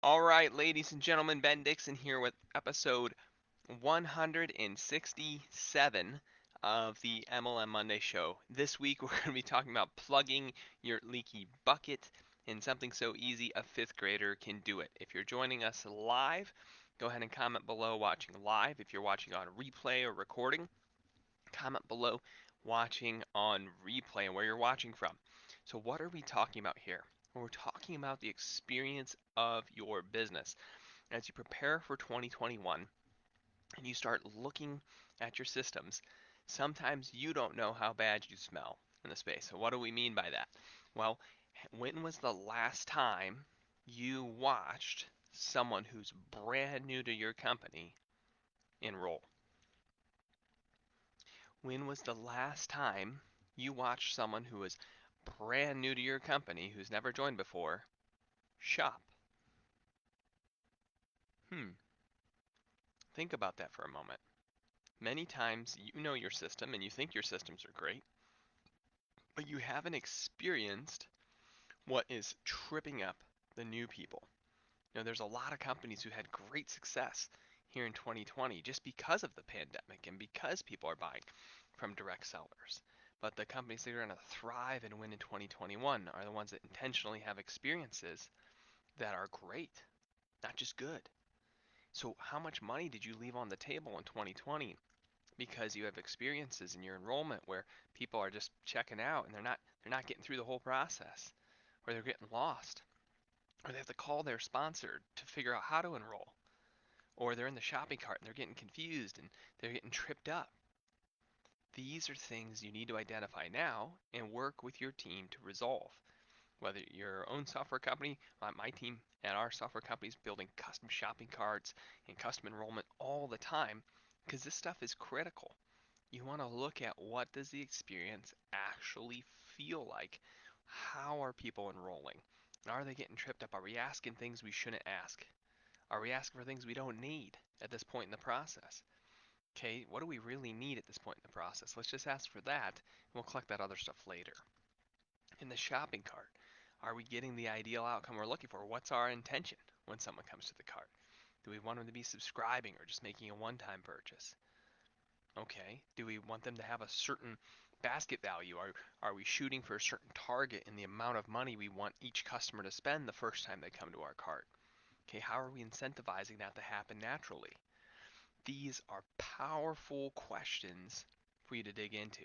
All right, ladies and gentlemen, Ben Dixon here with episode 167 of the MLM Monday show. This week we're going to be talking about plugging your leaky bucket and something so easy a fifth grader can do it. If you're joining us live, go ahead and comment below watching live. If you're watching on replay or recording, comment below watching on replay and where you're watching from. So, what are we talking about here? Well, we're talking about the experience of your business as you prepare for 2021 and you start looking at your systems. Sometimes you don't know how bad you smell in the space. So, what do we mean by that? Well, when was the last time you watched someone who's brand new to your company enroll? When was the last time you watched someone who is brand new to your company, who's never joined before, shop? Hmm, think about that for a moment. Many times you know your system and you think your systems are great, but you haven't experienced what is tripping up the new people. There's a lot of companies who had great success here in 2020 just because of the pandemic and because people are buying from direct sellers. But the companies that are going to thrive and win in 2021 are the ones that intentionally have experiences that are great, not just good. So, how much money did you leave on the table in 2020 because you have experiences in your enrollment where people are just checking out and they're not getting through the whole process, or they're getting lost, or they have to call their sponsor to figure out how to enroll, or they're in the shopping cart and they're getting confused and they're getting tripped up. These are things you need to identify now and work with your team to resolve. Whether your own software company, my team at our software company is building custom shopping carts and custom enrollment all the time because this stuff is critical. You want to look at what does the experience actually feel like? How are people enrolling? Are they getting tripped up? Are we asking things we shouldn't ask? Are we asking for things we don't need at this point in the process? Okay, what do we really need at this point in the process? Let's just ask for that, and we'll collect that other stuff later. In the shopping cart, are we getting the ideal outcome we're looking for? What's our intention when someone comes to the cart? Do we want them to be subscribing or just making a one-time purchase? Okay, do we want them to have a certain basket value? Are we shooting for a certain target in the amount of money we want each customer to spend the first time they come to our cart? Okay, how are we incentivizing that to happen naturally? These are powerful questions for you to dig into.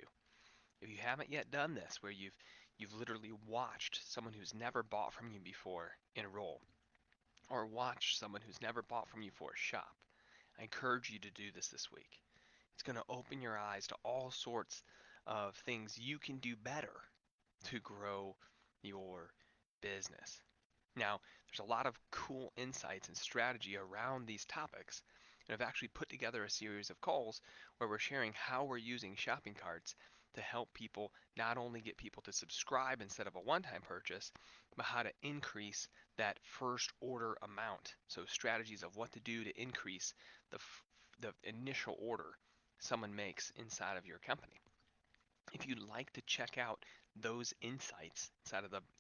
If you haven't yet done this, where you've literally watched someone who's never bought from you before enroll, or watched someone who's never bought from you before shop, I encourage you to do this week. It's going to open your eyes to all sorts of things you can do better to grow your business. Now, there's a lot of cool insights and strategy around these topics. And I've actually put together a series of calls where we're sharing how we're using shopping carts to help people not only get people to subscribe instead of a one-time purchase, but how to increase that first order amount. So strategies of what to do to increase the initial order someone makes inside of your company. If you'd like to check out those insights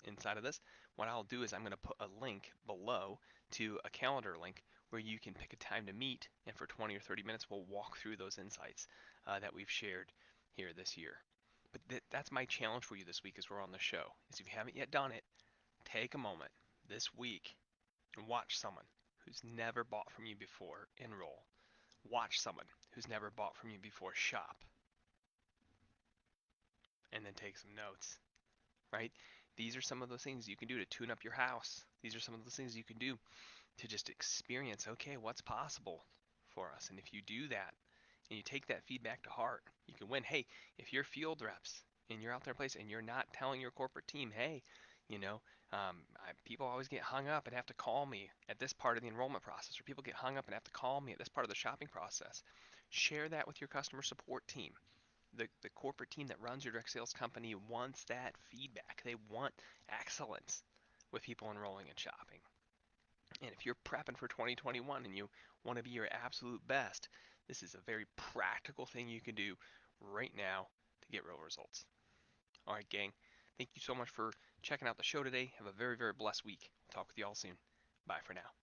inside of this, what I'll do is I'm going to put a link below to a calendar link where you can pick a time to meet, and for 20 or 30 minutes we'll walk through those insights that we've shared here this year. But that's my challenge for you this week as we're on the show. Is if you haven't yet done it, take a moment this week and watch someone who's never bought from you before enroll. Watch someone who's never bought from you before shop, and then take some notes, right? These are some of those things you can do to tune up your house. These are some of those things you can do to just experience, okay, what's possible for us. And if you do that and you take that feedback to heart, you can win. Hey, if you're field reps and you're out there in place and you're not telling your corporate team, hey, you know, people always get hung up and have to call me at this part of the enrollment process, or people get hung up and have to call me at this part of the shopping process. Share that with your customer support team. The corporate team that runs your direct sales company wants that feedback. They want excellence with people enrolling and shopping. And if you're prepping for 2021 and you want to be your absolute best, this is a very practical thing you can do right now to get real results. All right, gang. Thank you so much for checking out the show today. Have a very, very blessed week. Talk with you all soon. Bye for now.